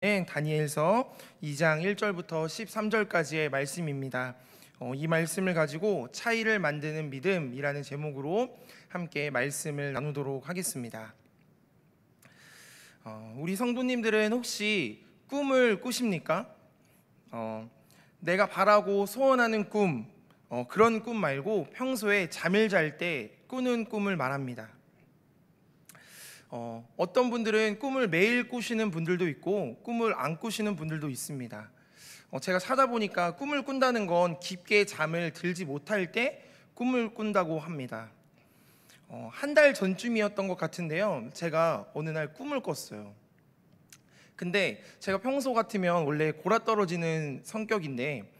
다니엘서 2장 1절부터 13절까지의 말씀입니다. 이 말씀을 가지고 차이를 만드는 믿음이라는 제목으로 함께 말씀을 나누도록 하겠습니다. 우리 성도님들은 혹시 꿈을 꾸십니까? 내가 바라고 소원하는 꿈, 그런 꿈 말고 평소에 잠을 잘 때 꾸는 꿈을 말합니다. 어떤 분들은 꿈을 매일 꾸시는 분들도 있고 꿈을 안 꾸시는 분들도 있습니다. 제가 찾아보니까 꿈을 꾼다는 건 깊게 잠을 들지 못할 때 꿈을 꾼다고 합니다. 한 달 전쯤이었던 것 같은데요, 제가 어느 날 꿈을 꿨어요. 근데 제가 평소 같으면 원래 골아떨어지는 성격인데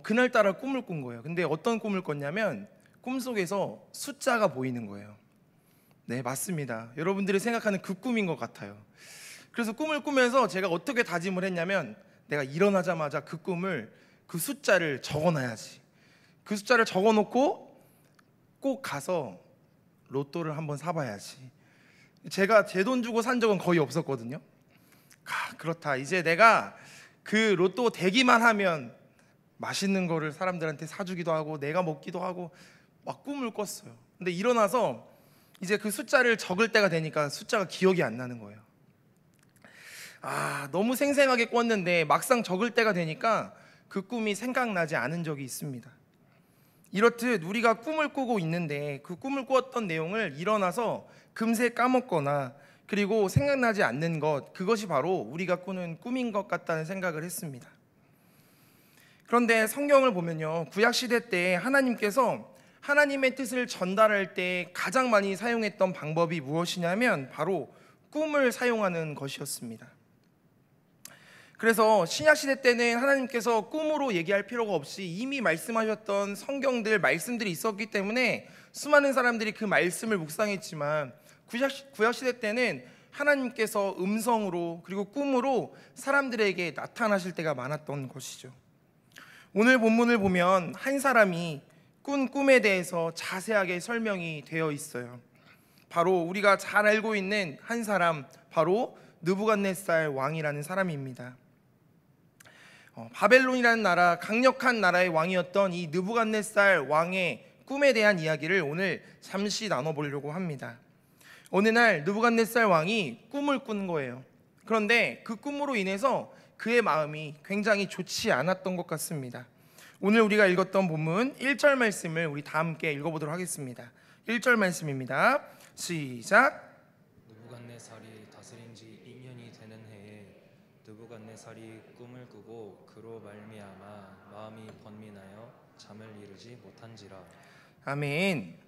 그날따라 꿈을 꾼 거예요. 근데 어떤 꿈을 꿨냐면 꿈속에서 숫자가 보이는 거예요. 네, 맞습니다. 여러분들이 생각하는 그 꿈인 것 같아요. 그래서 꿈을 꾸면서 제가 어떻게 다짐을 했냐면, 내가 일어나자마자 그 꿈을, 그 숫자를 적어놔야지. 그 숫자를 적어놓고 꼭 가서 로또를 한번 사봐야지. 제가 제 돈 주고 산 적은 거의 없었거든요. 그렇다, 이제 내가 그 로또 되기만 하면 맛있는 거를 사람들한테 사주기도 하고 내가 먹기도 하고 막 꿈을 꿨어요. 근데 일어나서 이제 그 숫자를 적을 때가 되니까 숫자가 기억이 안 나는 거예요. 너무 생생하게 꿨는데 막상 적을 때가 되니까 그 꿈이 생각나지 않은 적이 있습니다. 이렇듯 우리가 꿈을 꾸고 있는데 그 꿈을 꾸었던 내용을 일어나서 금세 까먹거나 그리고 생각나지 않는 것, 그것이 바로 우리가 꾸는 꿈인 것 같다는 생각을 했습니다. 그런데 성경을 보면요, 구약시대 때 하나님께서 하나님의 뜻을 전달할 때 가장 많이 사용했던 방법이 무엇이냐면 바로 꿈을 사용하는 것이었습니다. 그래서 신약시대 때는 하나님께서 꿈으로 얘기할 필요가 없이 이미 말씀하셨던 성경들, 말씀들이 있었기 때문에 수많은 사람들이 그 말씀을 묵상했지만, 구약시대 때는 하나님께서 음성으로 그리고 꿈으로 사람들에게 나타나실 때가 많았던 것이죠. 오늘 본문을 보면 한 사람이 꾼 꿈에 대해서 자세하게 설명이 되어 있어요. 바로 우리가 잘 알고 있는 한 사람, 바로 느부갓네살 왕이라는 사람입니다. 바벨론이라는 나라, 강력한 나라의 왕이었던 이 느부갓네살 왕의 꿈에 대한 이야기를 오늘 잠시 나눠보려고 합니다. 어느 날 느부갓네살 왕이 꿈을 꾼 거예요. 그런데 그 꿈으로 인해서 그의 마음이 굉장히 좋지 않았던 것 같습니다. 오늘 우리가 읽었던 본문 1절 말씀을 우리 다 함께 읽어보도록 하겠습니다. 1절 말씀입니다. 시작. 느부갓네살이 다스린 지 2년이 되는 해에 느부갓네살이 꿈을 꾸고 그로 말미암아 마음이 번민하여 잠을 이루지 못한지라. 아멘.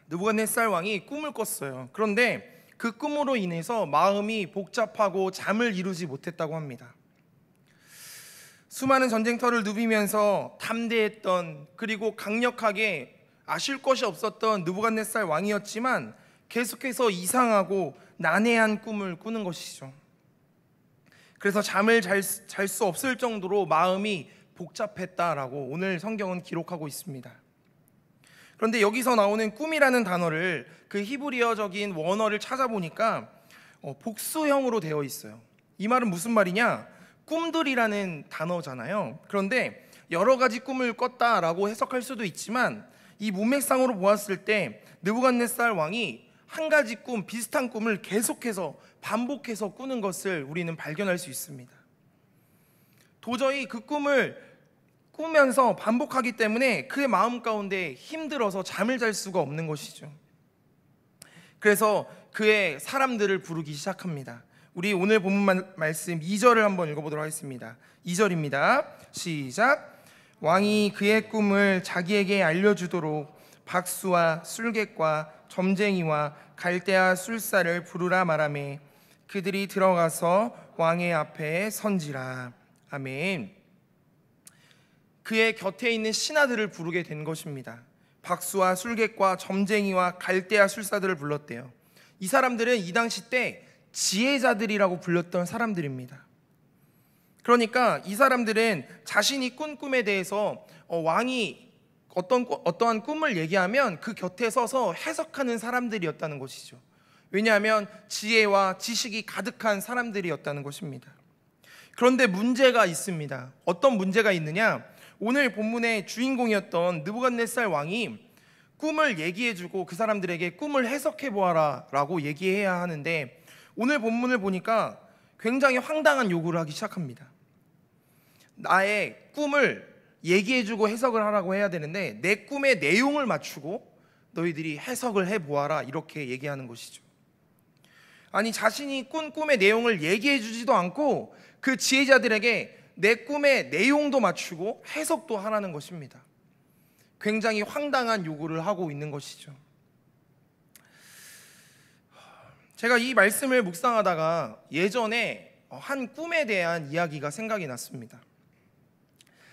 느부갓네살 왕이 꿈을 꿨어요. 그런데 그 꿈으로 인해서 마음이 복잡하고 잠을 이루지 못했다고 합니다. 수많은 전쟁터를 누비면서 담대했던, 그리고 강력하게 아실 것이 없었던 느부갓네살 왕이었지만 계속해서 이상하고 난해한 꿈을 꾸는 것이죠. 그래서 잠을 잘 수 없을 정도로 마음이 복잡했다라고 오늘 성경은 기록하고 있습니다. 그런데 여기서 나오는 꿈이라는 단어를, 그 히브리어적인 원어를 찾아보니까 복수형으로 되어 있어요. 이 말은 무슨 말이냐? 꿈들이라는 단어잖아요. 그런데 여러 가지 꿈을 꿨다라고 해석할 수도 있지만, 이 문맥상으로 보았을 때 느부갓네살 왕이 한 가지 꿈, 비슷한 꿈을 계속해서 반복해서 꾸는 것을 우리는 발견할 수 있습니다. 도저히 그 꿈을 꾸면서 반복하기 때문에 그의 마음 가운데 힘들어서 잠을 잘 수가 없는 것이죠. 그래서 그의 사람들을 부르기 시작합니다. 우리 오늘 본문 말씀 2절을 한번 읽어보도록 하겠습니다. 2절입니다. 시작. 왕이 그의 꿈을 자기에게 알려주도록 박수와 술객과 점쟁이와 갈대아 술사를 부르라 말하매 그들이 들어가서 왕의 앞에 선지라. 아멘. 그의 곁에 있는 신하들을 부르게 된 것입니다. 박수와 술객과 점쟁이와 갈대아 술사들을 불렀대요. 이 사람들은 이 당시 때 지혜자들이라고 불렸던 사람들입니다. 그러니까 이 사람들은 자신이 꾼 꿈에 대해서 왕이 어떠한 꿈을 얘기하면 그 곁에 서서 해석하는 사람들이었다는 것이죠. 왜냐하면 지혜와 지식이 가득한 사람들이었다는 것입니다. 그런데 문제가 있습니다. 어떤 문제가 있느냐? 오늘 본문의 주인공이었던 느부갓네살 왕이 꿈을 얘기해주고 그 사람들에게 꿈을 해석해 보아라 라고 얘기해야 하는데, 오늘 본문을 보니까 굉장히 황당한 요구를 하기 시작합니다. 나의 꿈을 얘기해주고 해석을 하라고 해야 되는데 내 꿈의 내용을 맞추고 너희들이 해석을 해보아라 이렇게 얘기하는 것이죠. 아니, 자신이 꾼 꿈의 내용을 얘기해주지도 않고 그 지혜자들에게 내 꿈의 내용도 맞추고 해석도 하라는 것입니다. 굉장히 황당한 요구를 하고 있는 것이죠. 제가 이 말씀을 묵상하다가 예전에 한 꿈에 대한 이야기가 생각이 났습니다.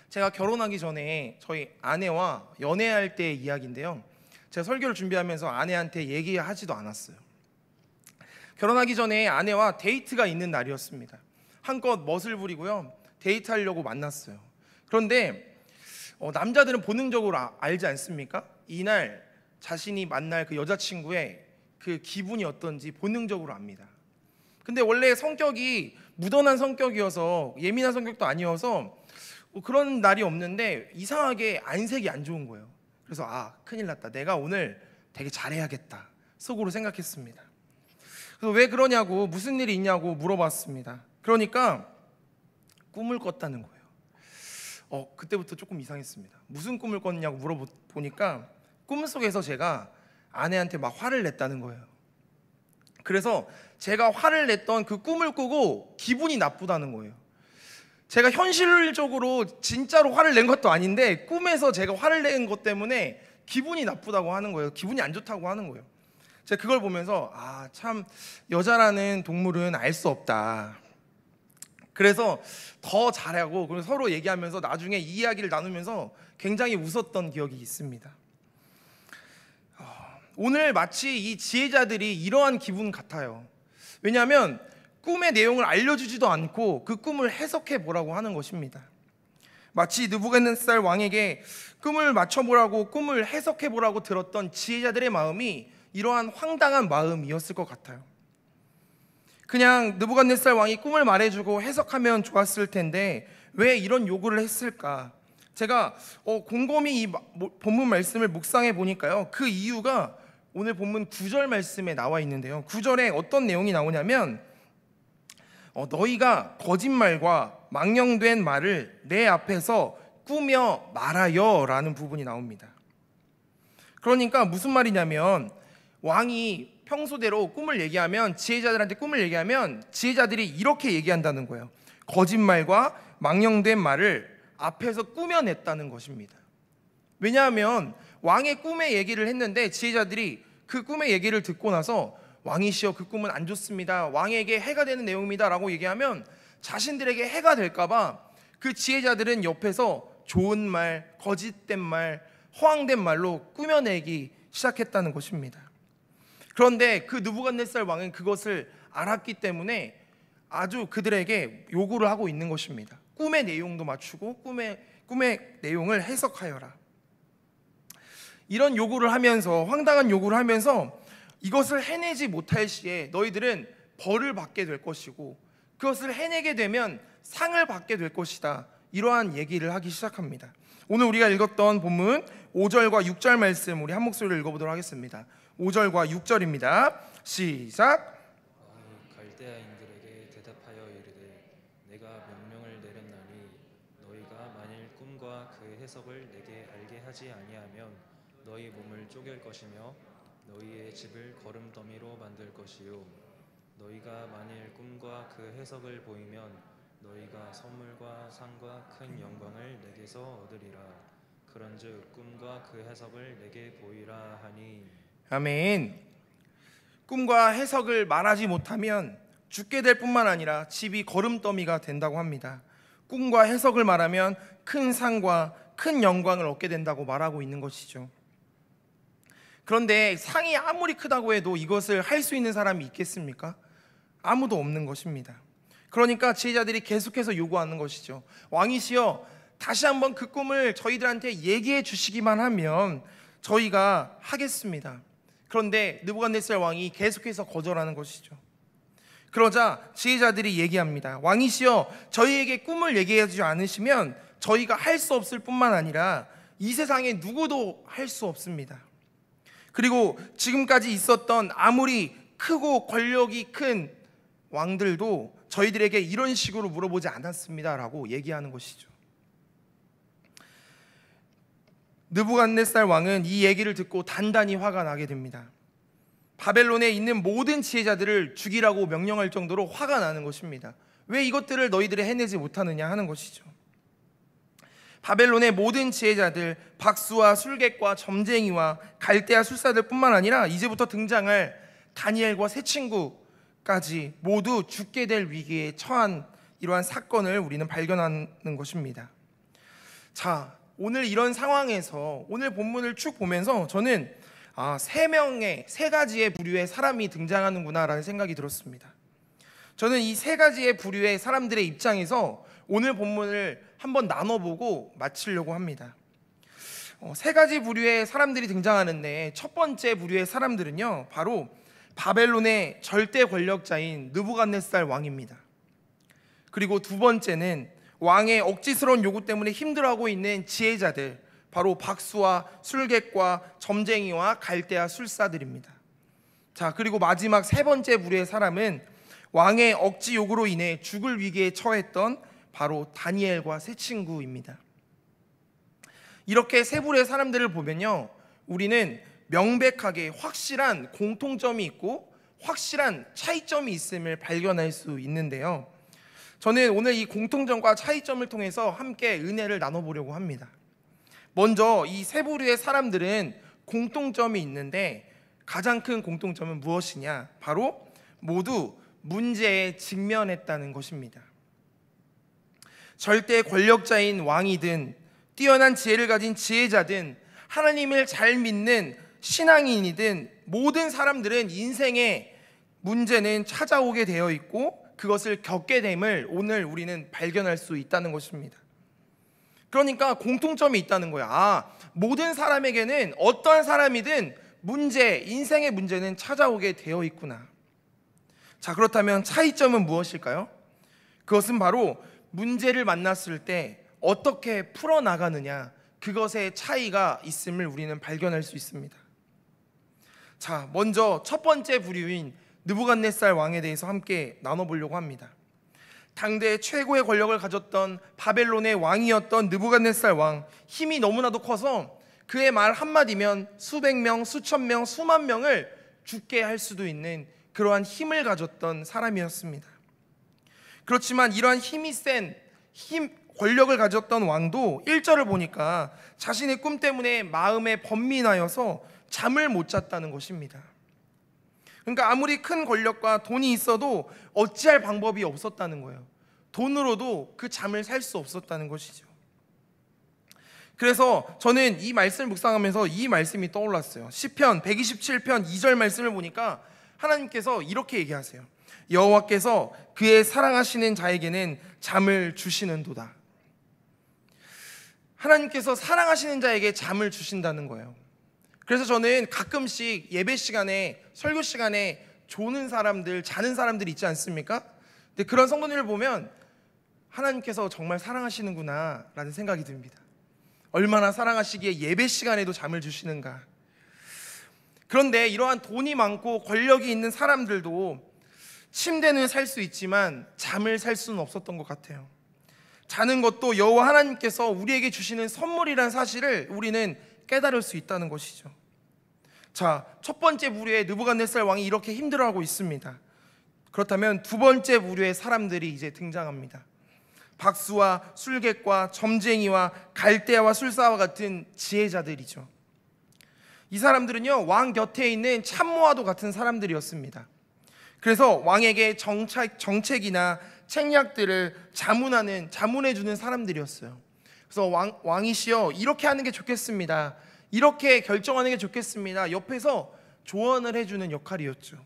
제가 결혼하기 전에 저희 아내와 연애할 때의 이야기인데요, 제가 설교를 준비하면서 아내한테 얘기하지도 않았어요. 결혼하기 전에 아내와 데이트가 있는 날이었습니다. 한껏 멋을 부리고요, 데이트하려고 만났어요. 그런데 남자들은 본능적으로 알지 않습니까? 이날 자신이 만날 그 여자친구의 그 기분이 어떤지 본능적으로 압니다. 근데 원래 성격이 무던한 성격이어서, 예민한 성격도 아니어서 그런 날이 없는데 이상하게 안색이 안 좋은 거예요. 그래서 큰일 났다, 내가 오늘 되게 잘해야겠다 속으로 생각했습니다. 그래서 왜 그러냐고, 무슨 일이 있냐고 물어봤습니다. 그러니까 꿈을 꿨다는 거예요. 그때부터 조금 이상했습니다. 무슨 꿈을 꿨냐고 물어보니까 꿈속에서 제가 아내한테 막 화를 냈다는 거예요. 그래서 제가 화를 냈던 그 꿈을 꾸고 기분이 나쁘다는 거예요. 제가 현실적으로 진짜로 화를 낸 것도 아닌데 꿈에서 제가 화를 낸 것 때문에 기분이 나쁘다고 하는 거예요. 기분이 안 좋다고 하는 거예요. 제가 그걸 보면서 참 여자라는 동물은 알 수 없다. 그래서 더 잘하고, 그리고 서로 얘기하면서 나중에 이 이야기를 나누면서 굉장히 웃었던 기억이 있습니다. 오늘 마치 이 지혜자들이 이러한 기분 같아요. 왜냐하면 꿈의 내용을 알려주지도 않고 그 꿈을 해석해 보라고 하는 것입니다. 마치 느부갓네살 왕에게 꿈을 맞춰보라고, 꿈을 해석해 보라고 들었던 지혜자들의 마음이 이러한 황당한 마음이었을 것 같아요. 그냥 느부갓네살 왕이 꿈을 말해주고 해석하면 좋았을 텐데 왜 이런 요구를 했을까? 제가 곰곰이 이 본문 말씀을 묵상해 보니까요, 그 이유가 오늘 본문 9절 말씀에 나와 있는데요, 9절에 어떤 내용이 나오냐면 너희가 거짓말과 망령된 말을 내 앞에서 꾸며 말하여 라는 부분이 나옵니다. 그러니까 무슨 말이냐면, 왕이 평소대로 꿈을 얘기하면, 지혜자들한테 꿈을 얘기하면 지혜자들이 이렇게 얘기한다는 거예요. 거짓말과 망령된 말을 앞에서 꾸며냈다는 것입니다. 왜냐하면 왕의 꿈의 얘기를 했는데 지혜자들이 그 꿈의 얘기를 듣고 나서 왕이시여 그 꿈은 안 좋습니다, 왕에게 해가 되는 내용입니다 라고 얘기하면 자신들에게 해가 될까봐 그 지혜자들은 옆에서 좋은 말, 거짓된 말, 허황된 말로 꾸며내기 시작했다는 것입니다. 그런데 그 느부갓네살 왕은 그것을 알았기 때문에 아주 그들에게 요구를 하고 있는 것입니다. 꿈의 내용도 맞추고 꿈의 내용을 해석하여라. 이런 요구를 하면서, 황당한 요구를 하면서 이것을 해내지 못할 시에 너희들은 벌을 받게 될 것이고 그것을 해내게 되면 상을 받게 될 것이다, 이러한 얘기를 하기 시작합니다. 오늘 우리가 읽었던 본문 5절과 6절 말씀 우리 한 목소리로 읽어보도록 하겠습니다. 5절과 6절입니다. 시작. 왕이 갈대아인들에게 대답하여 이르되 내가 명령을 내렸나니 너희가 만일 꿈과 그 해석을 내게 알게 하지 아니하면 너희 몸을 쪼갤 것이며 너희의 집을 거름더미로 만들 것이요 너희가 만일 꿈과 그 해석을 보이면 너희가 선물과 상과 큰 영광을 내게서 얻으리라. 그런즉 꿈과 그 해석을 내게 보이라 하니. 아멘. 꿈과 해석을 말하지 못하면 죽게 될 뿐만 아니라 집이 거름더미가 된다고 합니다. 꿈과 해석을 말하면 큰 상과 큰 영광을 얻게 된다고 말하고 있는 것이죠. 그런데 상이 아무리 크다고 해도 이것을 할 수 있는 사람이 있겠습니까? 아무도 없는 것입니다. 그러니까 지혜자들이 계속해서 요구하는 것이죠. 왕이시여, 다시 한번 그 꿈을 저희들한테 얘기해 주시기만 하면 저희가 하겠습니다. 그런데 느부갓네살 왕이 계속해서 거절하는 것이죠. 그러자 지혜자들이 얘기합니다. 왕이시여, 저희에게 꿈을 얘기하지 않으시면 저희가 할 수 없을 뿐만 아니라 이 세상에 누구도 할 수 없습니다. 그리고 지금까지 있었던 아무리 크고 권력이 큰 왕들도 저희들에게 이런 식으로 물어보지 않았습니다 라고 얘기하는 것이죠. 느부갓네살 왕은 이 얘기를 듣고 단단히 화가 나게 됩니다. 바벨론에 있는 모든 지혜자들을 죽이라고 명령할 정도로 화가 나는 것입니다. 왜 이것들을 너희들이 해내지 못하느냐 하는 것이죠. 바벨론의 모든 지혜자들, 박수와 술객과 점쟁이와 갈대아 술사들 뿐만 아니라 이제부터 등장할 다니엘과 세 친구까지 모두 죽게 될 위기에 처한 이러한 사건을 우리는 발견하는 것입니다. 자, 오늘 이런 상황에서 오늘 본문을 쭉 보면서 저는 세 가지의 부류의 사람이 등장하는구나라는 생각이 들었습니다. 저는 이 세 가지의 부류의 사람들의 입장에서 오늘 본문을 한번 나눠보고 마치려고 합니다. 세 가지 부류의 사람들이 등장하는데 첫 번째 부류의 사람들은요, 바로 바벨론의 절대 권력자인 느부갓네살 왕입니다. 그리고 두 번째는 왕의 억지스러운 요구 때문에 힘들어하고 있는 지혜자들, 바로 박수와 술객과 점쟁이와 갈대아 술사들입니다. 자, 그리고 마지막 세 번째 부류의 사람은 왕의 억지 요구로 인해 죽을 위기에 처했던 바로 다니엘과 세 친구입니다. 이렇게 세 부류의 사람들을 보면요, 우리는 명백하게 확실한 공통점이 있고 확실한 차이점이 있음을 발견할 수 있는데요, 저는 오늘 이 공통점과 차이점을 통해서 함께 은혜를 나눠보려고 합니다. 먼저 이 세 부류의 사람들은 공통점이 있는데 가장 큰 공통점은 무엇이냐? 바로 모두 문제에 직면했다는 것입니다. 절대 권력자인 왕이든 뛰어난 지혜를 가진 지혜자든 하나님을 잘 믿는 신앙인이든 모든 사람들은 인생의 문제는 찾아오게 되어 있고 그것을 겪게 됨을 오늘 우리는 발견할 수 있다는 것입니다. 그러니까 공통점이 있다는 거야. 모든 사람에게는 어떤 사람이든 인생의 문제는 찾아오게 되어 있구나. 자, 그렇다면 차이점은 무엇일까요? 그것은 바로 문제를 만났을 때 어떻게 풀어나가느냐, 그것의 차이가 있음을 우리는 발견할 수 있습니다. 자, 먼저 첫 번째 부류인 느부갓네살 왕에 대해서 함께 나눠보려고 합니다. 당대 최고의 권력을 가졌던 바벨론의 왕이었던 느부갓네살 왕, 힘이 너무나도 커서 그의 말 한마디면 수백 명, 수천 명, 수만 명을 죽게 할 수도 있는 그러한 힘을 가졌던 사람이었습니다. 그렇지만 이러한 권력을 가졌던 왕도 1절을 보니까 자신의 꿈 때문에 마음에 번민하여서 잠을 못 잤다는 것입니다. 그러니까 아무리 큰 권력과 돈이 있어도 어찌할 방법이 없었다는 거예요. 돈으로도 그 잠을 살 수 없었다는 것이죠. 그래서 저는 이 말씀을 묵상하면서 이 말씀이 떠올랐어요. 시편 127편 2절 말씀을 보니까 하나님께서 이렇게 얘기하세요. 여호와께서 그의 사랑하시는 자에게는 잠을 주시는도다. 하나님께서 사랑하시는 자에게 잠을 주신다는 거예요. 그래서 저는 가끔씩 예배 시간에, 설교 시간에 자는 사람들 있지 않습니까? 근데 그런 성도님을 보면 하나님께서 정말 사랑하시는구나 라는 생각이 듭니다. 얼마나 사랑하시기에 예배 시간에도 잠을 주시는가. 그런데 이러한 돈이 많고 권력이 있는 사람들도 침대는 살 수 있지만 잠을 살 수는 없었던 것 같아요. 자는 것도 여호와 하나님께서 우리에게 주시는 선물이라는 사실을 우리는 깨달을 수 있다는 것이죠. 자, 첫 번째 부류의 느부갓네살 왕이 이렇게 힘들어하고 있습니다. 그렇다면 두 번째 부류의 사람들이 이제 등장합니다. 박수와 술객과 점쟁이와 갈대아와 술사와 같은 지혜자들이죠. 이 사람들은요, 왕 곁에 있는 참모와도 같은 사람들이었습니다. 그래서 왕에게 정책이나 책략들을 자문해주는 사람들이었어요. 그래서 왕이시여, 이렇게 하는 게 좋겠습니다, 이렇게 결정하는 게 좋겠습니다, 옆에서 조언을 해주는 역할이었죠.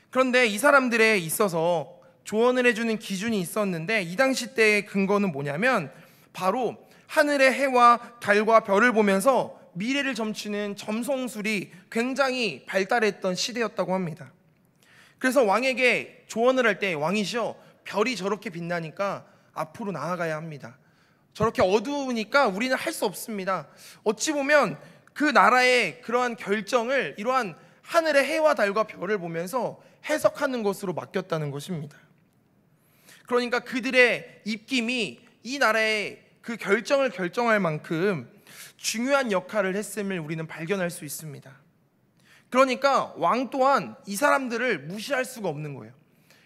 그런데 이 사람들에 있어서 조언을 해주는 기준이 있었는데 이 당시 때의 근거는 뭐냐면 바로 하늘의 해와 달과 별을 보면서 미래를 점치는 점성술이 굉장히 발달했던 시대였다고 합니다. 그래서 왕에게 조언을 할 때, 왕이시여, 별이 저렇게 빛나니까 앞으로 나아가야 합니다. 저렇게 어두우니까 우리는 할 수 없습니다. 어찌 보면 그 나라의 그러한 결정을 이러한 하늘의 해와 달과 별을 보면서 해석하는 것으로 맡겼다는 것입니다. 그러니까 그들의 입김이 이 나라의 그 결정을 결정할 만큼 중요한 역할을 했음을 우리는 발견할 수 있습니다. 그러니까 왕 또한 이 사람들을 무시할 수가 없는 거예요.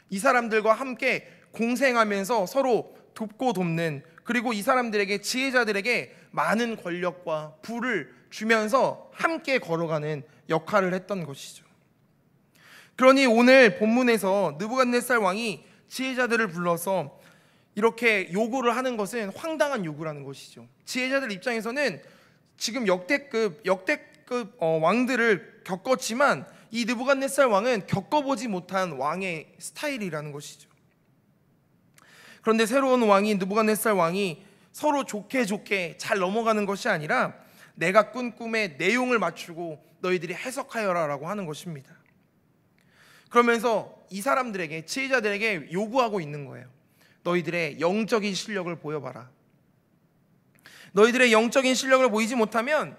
이 사람들과 함께 공생하면서 서로 돕고 돕는, 그리고 이 사람들에게, 지혜자들에게 많은 권력과 부를 주면서 함께 걸어가는 역할을 했던 것이죠. 그러니 오늘 본문에서 느부갓네살 왕이 지혜자들을 불러서 이렇게 요구를 하는 것은 황당한 요구라는 것이죠. 지혜자들 입장에서는 지금 역대급 왕들을 겪었지만 이 느부갓네살 왕은 겪어보지 못한 왕의 스타일이라는 것이죠. 그런데 새로운 왕인 느부갓네살 왕이 서로 좋게 잘 넘어가는 것이 아니라 내가 꾼 꿈의 내용을 맞추고 너희들이 해석하여라 라고 하는 것입니다. 그러면서 이 사람들에게, 지혜자들에게 요구하고 있는 거예요. 너희들의 영적인 실력을 보여봐라. 너희들의 영적인 실력을 보이지 못하면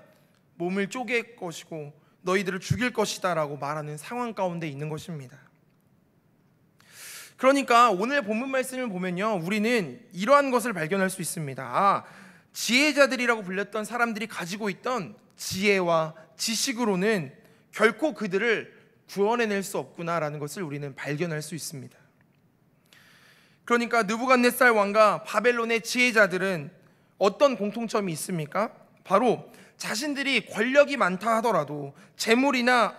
몸을 쪼갤 것이고 너희들을 죽일 것이다 라고 말하는 상황 가운데 있는 것입니다. 그러니까 오늘 본문 말씀을 보면요, 우리는 이러한 것을 발견할 수 있습니다. 지혜자들이라고 불렸던 사람들이 가지고 있던 지혜와 지식으로는 결코 그들을 구원해낼 수 없구나라는 것을 우리는 발견할 수 있습니다. 그러니까 느부갓네살 왕과 바벨론의 지혜자들은 어떤 공통점이 있습니까? 바로 자신들이 권력이 많다 하더라도, 재물이나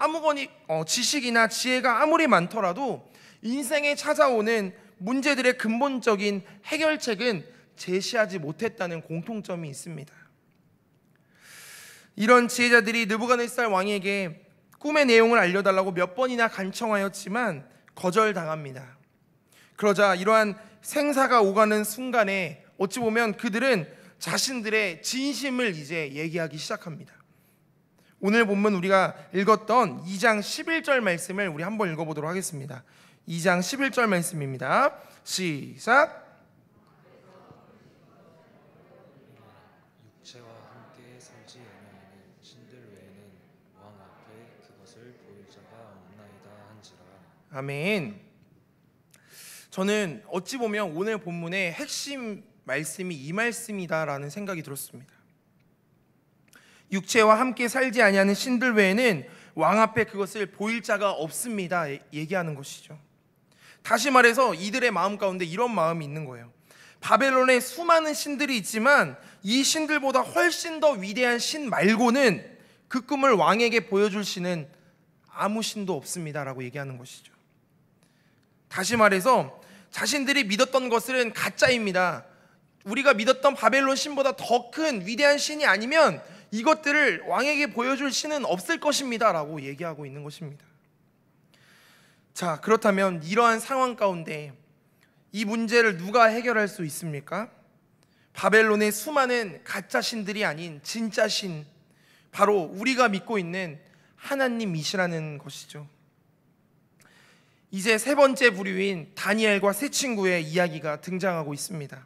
지식이나 지혜가 아무리 많더라도 인생에 찾아오는 문제들의 근본적인 해결책은 제시하지 못했다는 공통점이 있습니다. 이런 지혜자들이 느부갓네살 왕에게 꿈의 내용을 알려달라고 몇 번이나 간청하였지만 거절당합니다. 그러자 이러한 생사가 오가는 순간에 어찌 보면 그들은 자신들의 진심을 이제 얘기하기 시작합니다. 오늘 본문 우리가 읽었던 2장 11절 말씀을 우리 한번 읽어보도록 하겠습니다. 2장 11절 말씀입니다. 시작. 육체와 함께 살지 아니하는 신들 외에는 왕 앞에 그것을 보일 자가 없나이다 한지라. 아멘. 저는 어찌 보면 오늘 본문의 핵심 말씀이 이 말씀이다라는 생각이 들었습니다. 육체와 함께 살지 아니하는 신들 외에는 왕 앞에 그것을 보일 자가 없습니다 얘기하는 것이죠. 다시 말해서 이들의 마음 가운데 이런 마음이 있는 거예요. 바벨론에 수많은 신들이 있지만 이 신들보다 훨씬 더 위대한 신 말고는 그 꿈을 왕에게 보여줄 신은 아무 신도 없습니다라고 얘기하는 것이죠. 다시 말해서 자신들이 믿었던 것은 가짜입니다. 우리가 믿었던 바벨론 신보다 더 큰 위대한 신이 아니면 이것들을 왕에게 보여줄 신은 없을 것입니다 라고 얘기하고 있는 것입니다. 자, 그렇다면 이러한 상황 가운데 이 문제를 누가 해결할 수 있습니까? 바벨론의 수많은 가짜 신들이 아닌 진짜 신, 바로 우리가 믿고 있는 하나님이시라는 것이죠. 이제 세 번째 부류인 다니엘과 세 친구의 이야기가 등장하고 있습니다.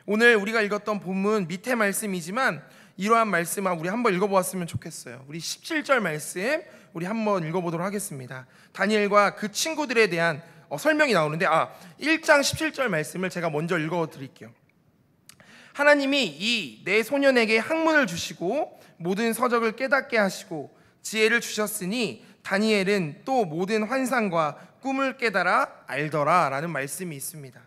오늘 우리가 읽었던 본문 밑에 말씀이지만 이러한 말씀 우리 한번 읽어보았으면 좋겠어요. 우리 17절 말씀 우리 한번 읽어보도록 하겠습니다. 다니엘과 그 친구들에 대한 설명이 나오는데 1장 17절 말씀을 제가 먼저 읽어드릴게요. 하나님이 이 네 소년에게 학문을 주시고 모든 서적을 깨닫게 하시고 지혜를 주셨으니 다니엘은 또 모든 환상과 꿈을 깨달아 알더라 라는 말씀이 있습니다.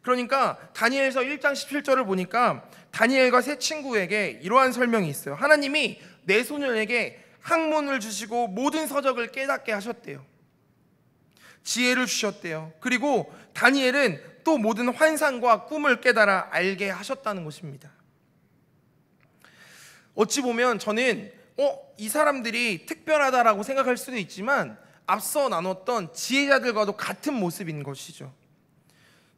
그러니까 다니엘서 1장 17절을 보니까 다니엘과 세 친구에게 이러한 설명이 있어요. 하나님이 네 소년에게 학문을 주시고 모든 서적을 깨닫게 하셨대요. 지혜를 주셨대요. 그리고 다니엘은 또 모든 환상과 꿈을 깨달아 알게 하셨다는 것입니다. 어찌 보면 저는 이 사람들이 특별하다라고 생각할 수도 있지만 앞서 나눴던 지혜자들과도 같은 모습인 것이죠.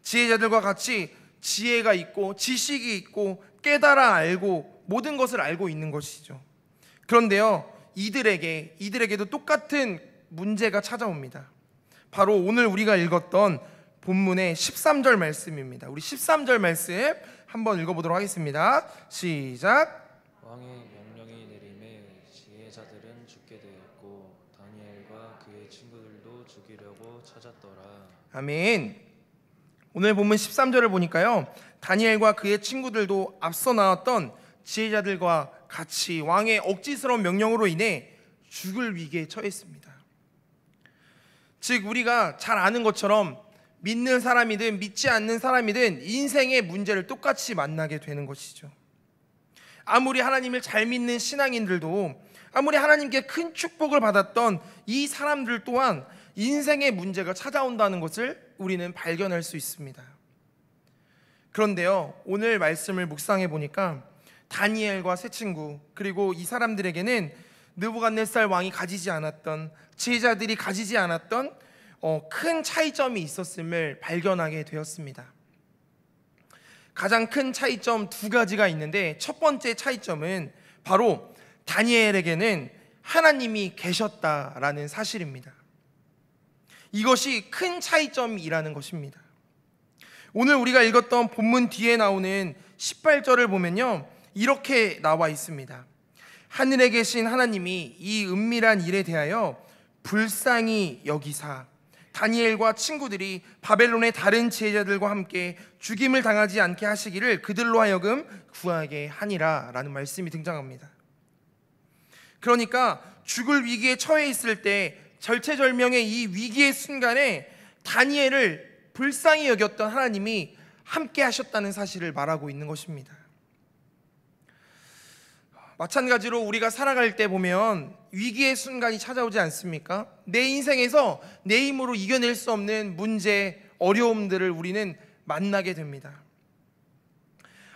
지혜자들과 같이 지혜가 있고 지식이 있고 깨달아 알고 모든 것을 알고 있는 것이죠. 그런데요, 이들에게도 똑같은 문제가 찾아옵니다. 바로 오늘 우리가 읽었던 본문의 13절 말씀입니다. 우리 13절 말씀 한번 읽어보도록 하겠습니다. 시작. 왕의 명령이 내림에 지혜자들은 죽게 되었고 다니엘과 그의 친구들도 죽이려고 찾았더라. 아멘. 오늘 본문 13절을 보니까요, 다니엘과 그의 친구들도 앞서 나왔던 지혜자들과 같이 왕의 억지스러운 명령으로 인해 죽을 위기에 처했습니다. 즉 우리가 잘 아는 것처럼 믿는 사람이든 믿지 않는 사람이든 인생의 문제를 똑같이 만나게 되는 것이죠. 아무리 하나님을 잘 믿는 신앙인들도, 아무리 하나님께 큰 축복을 받았던 이 사람들 또한 인생의 문제가 찾아온다는 것을 우리는 발견할 수 있습니다. 그런데요, 오늘 말씀을 묵상해 보니까 다니엘과 세 친구, 그리고 이 사람들에게는 느부갓네살 왕이 가지지 않았던, 지혜자들이 가지지 않았던 큰 차이점이 있었음을 발견하게 되었습니다. 가장 큰 차이점 두 가지가 있는데, 첫 번째 차이점은 바로 다니엘에게는 하나님이 계셨다라는 사실입니다. 이것이 큰 차이점이라는 것입니다. 오늘 우리가 읽었던 본문 뒤에 나오는 18절을 보면요, 이렇게 나와 있습니다. 하늘에 계신 하나님이 이 은밀한 일에 대하여 불쌍히 여기사 다니엘과 친구들이 바벨론의 다른 지혜자들과 함께 죽임을 당하지 않게 하시기를 그들로 하여금 구하게 하니라 라는 말씀이 등장합니다. 그러니까 죽을 위기에 처해 있을 때, 절체절명의 이 위기의 순간에 다니엘을 불쌍히 여겼던 하나님이 함께 하셨다는 사실을 말하고 있는 것입니다. 마찬가지로 우리가 살아갈 때 보면 위기의 순간이 찾아오지 않습니까? 내 인생에서 내 힘으로 이겨낼 수 없는 문제, 어려움들을 우리는 만나게 됩니다.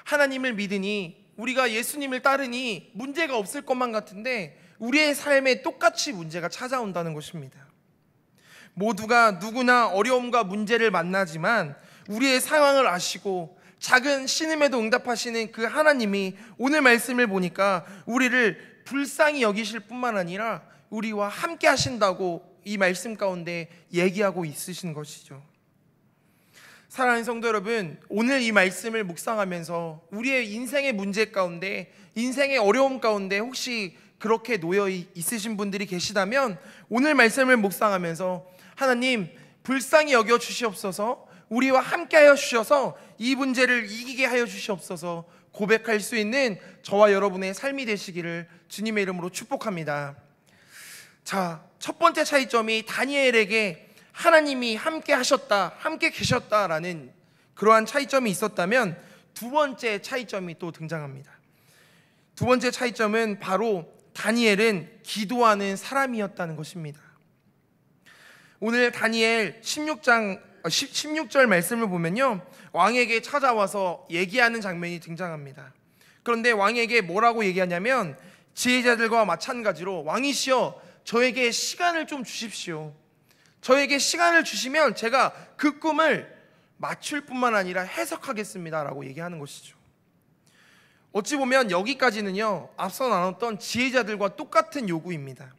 하나님을 믿으니, 우리가 예수님을 따르니 문제가 없을 것만 같은데 우리의 삶에 똑같이 문제가 찾아온다는 것입니다. 모두가 누구나 어려움과 문제를 만나지만 우리의 상황을 아시고 작은 신음에도 응답하시는 그 하나님이 오늘 말씀을 보니까 우리를 불쌍히 여기실 뿐만 아니라 우리와 함께 하신다고 이 말씀 가운데 얘기하고 있으신 것이죠. 사랑하는 성도 여러분, 오늘 이 말씀을 묵상하면서 우리의 인생의 문제 가운데, 인생의 어려움 가운데 혹시 그렇게 놓여 있으신 분들이 계시다면 오늘 말씀을 묵상하면서 하나님 불쌍히 여겨 주시옵소서, 우리와 함께하여 주셔서 이 문제를 이기게 하여 주시옵소서 고백할 수 있는 저와 여러분의 삶이 되시기를 주님의 이름으로 축복합니다. 자, 첫 번째 차이점이 다니엘에게 하나님이 함께 하셨다, 함께 계셨다라는 그러한 차이점이 있었다면, 두 번째 차이점이 또 등장합니다. 두 번째 차이점은 바로 다니엘은 기도하는 사람이었다는 것입니다. 오늘 다니엘 16절 말씀을 보면요, 왕에게 찾아와서 얘기하는 장면이 등장합니다. 그런데 왕에게 뭐라고 얘기하냐면, 지혜자들과 마찬가지로 왕이시여 저에게 시간을 좀 주십시오. 저에게 시간을 주시면 제가 그 꿈을 맞출 뿐만 아니라 해석하겠습니다 라고 얘기하는 것이죠. 어찌 보면 여기까지는요, 앞서 나눴던 지혜자들과 똑같은 요구입니다.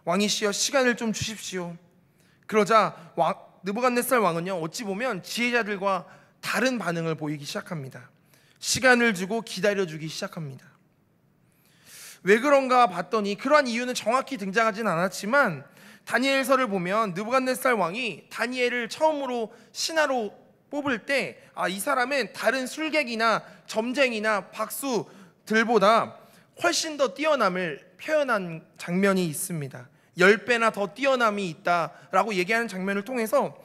왕이시여 시간을 좀 주십시오. 그러자 느부갓네살 왕은요, 어찌 보면 지혜자들과 다른 반응을 보이기 시작합니다. 시간을 주고 기다려주기 시작합니다. 왜 그런가 봤더니 그러한 이유는 정확히 등장하진 않았지만, 다니엘서를 보면 느부갓네살 왕이 다니엘을 처음으로 신하로 뽑을 때 이 사람은 다른 술객이나 점쟁이나 박수들보다 훨씬 더 뛰어남을 표현한 장면이 있습니다. 10배나 더 뛰어남이 있다라고 얘기하는 장면을 통해서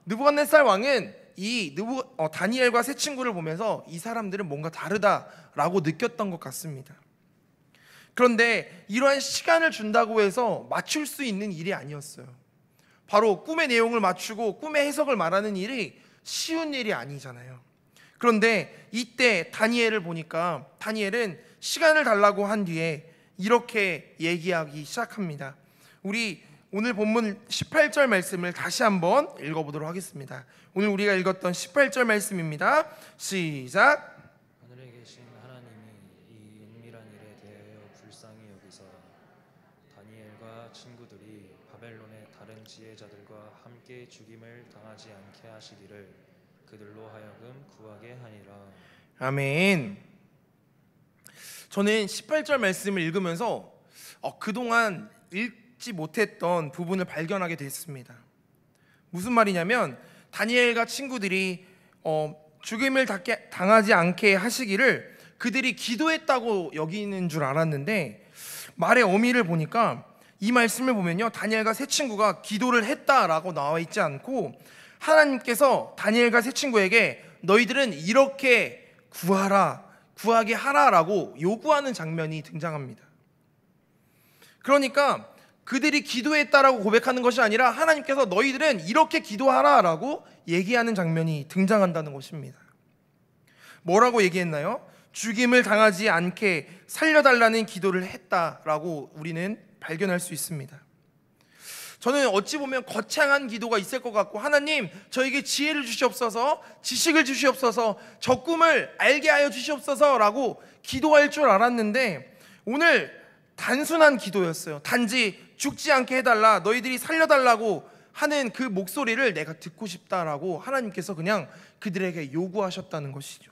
느부갓네살 왕은 다니엘과 세 친구를 보면서 이 사람들은 뭔가 다르다라고 느꼈던 것 같습니다. 그런데 이러한 시간을 준다고 해서 맞출 수 있는 일이 아니었어요. 바로 꿈의 내용을 맞추고 꿈의 해석을 말하는 일이 쉬운 일이 아니잖아요. 그런데 이때 다니엘을 보니까 다니엘은 시간을 달라고 한 뒤에 이렇게 얘기하기 시작합니다. 우리 오늘 본문 18절 말씀을 다시 한번 읽어보도록 하겠습니다. 오늘 우리가 읽었던 18절 말씀입니다. 시작. 하늘에 계신 하나님이 이 은밀한 일에 대하여 불쌍히 지혜자들과 함께 죽임을 당하지 않게 하시기를 그들로 하여금 구하게 하니라. 아멘. 저는 18절 말씀을 읽으면서 그동안 읽지 못했던 부분을 발견하게 됐습니다. 무슨 말이냐면 다니엘과 친구들이 죽임을 당하지 않게 하시기를 그들이 기도했다고 여기는 줄 알았는데, 말의 어미를 보니까 이 말씀을 보면요, 다니엘과 세 친구가 기도를 했다라고 나와 있지 않고 하나님께서 다니엘과 세 친구에게 너희들은 이렇게 구하게 하라라고 요구하는 장면이 등장합니다. 그러니까 그들이 기도했다라고 고백하는 것이 아니라 하나님께서 너희들은 이렇게 기도하라라고 얘기하는 장면이 등장한다는 것입니다. 뭐라고 얘기했나요? 죽임을 당하지 않게 살려달라는 기도를 했다라고 우리는 발견할 수 있습니다. 저는 어찌 보면 거창한 기도가 있을 것 같고, 하나님 저에게 지혜를 주시옵소서, 지식을 주시옵소서, 저 꿈을 알게 하여 주시옵소서 라고 기도할 줄 알았는데, 오늘 단순한 기도였어요. 단지 죽지 않게 해달라, 너희들이 살려달라고 하는 그 목소리를 내가 듣고 싶다라고 하나님께서 그냥 그들에게 요구하셨다는 것이죠.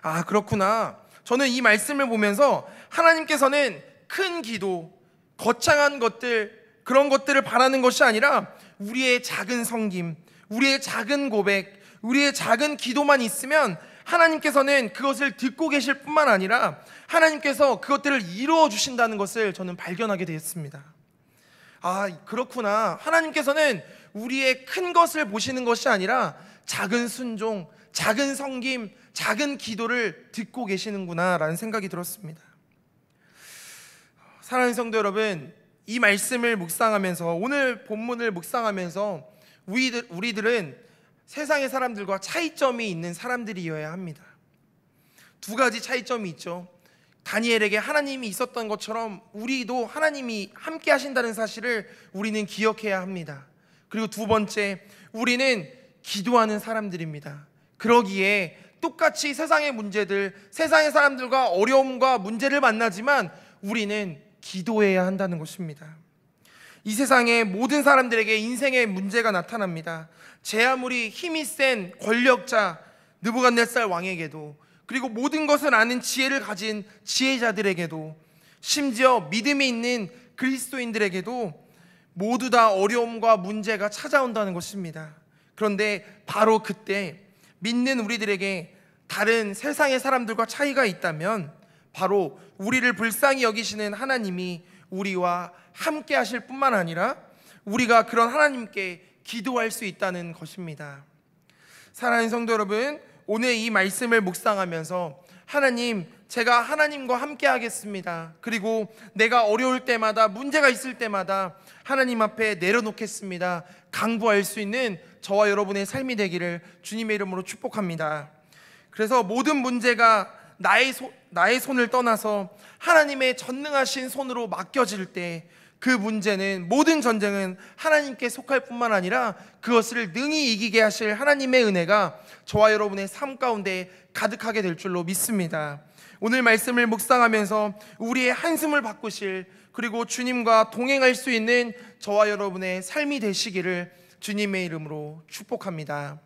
아, 그렇구나. 저는 이 말씀을 보면서 하나님께서는 큰 기도, 거창한 것들, 그런 것들을 바라는 것이 아니라 우리의 작은 섬김, 우리의 작은 고백, 우리의 작은 기도만 있으면 하나님께서는 그것을 듣고 계실 뿐만 아니라 하나님께서 그것들을 이루어 주신다는 것을 저는 발견하게 되었습니다. 아, 그렇구나. 하나님께서는 우리의 큰 것을 보시는 것이 아니라 작은 순종, 작은 섬김, 작은 기도를 듣고 계시는구나 라는 생각이 들었습니다. 사랑하는 성도 여러분, 이 말씀을 묵상하면서, 오늘 본문을 묵상하면서 우리들은 세상의 사람들과 차이점이 있는 사람들이어야 합니다. 두 가지 차이점이 있죠. 다니엘에게 하나님이 있었던 것처럼 우리도 하나님이 함께 하신다는 사실을 우리는 기억해야 합니다. 그리고 두 번째, 우리는 기도하는 사람들입니다. 그러기에 똑같이 세상의 문제들, 세상의 사람들과 어려움과 문제를 만나지만 우리는 기도해야 한다는 것입니다. 이 세상의 모든 사람들에게 인생의 문제가 나타납니다. 제 아무리 힘이 센 권력자 느부갓네살 왕에게도, 그리고 모든 것을 아는 지혜를 가진 지혜자들에게도, 심지어 믿음이 있는 그리스도인들에게도 모두 다 어려움과 문제가 찾아온다는 것입니다. 그런데 바로 그때 믿는 우리들에게 다른 세상의 사람들과 차이가 있다면 바로 우리를 불쌍히 여기시는 하나님이 우리와 함께 하실 뿐만 아니라 우리가 그런 하나님께 기도할 수 있다는 것입니다. 사랑하는 성도 여러분, 오늘 이 말씀을 묵상하면서 하나님, 제가 하나님과 함께 하겠습니다. 그리고 내가 어려울 때마다, 문제가 있을 때마다 하나님 앞에 내려놓겠습니다. 강구할 수 있는 저와 여러분의 삶이 되기를 주님의 이름으로 축복합니다. 그래서 모든 문제가 나의 손을 떠나서 하나님의 전능하신 손으로 맡겨질 때 그 문제는, 모든 전쟁은 하나님께 속할 뿐만 아니라 그것을 능히 이기게 하실 하나님의 은혜가 저와 여러분의 삶 가운데 가득하게 될 줄로 믿습니다. 오늘 말씀을 묵상하면서 우리의 한숨을 바꾸실, 그리고 주님과 동행할 수 있는 저와 여러분의 삶이 되시기를 주님의 이름으로 축복합니다.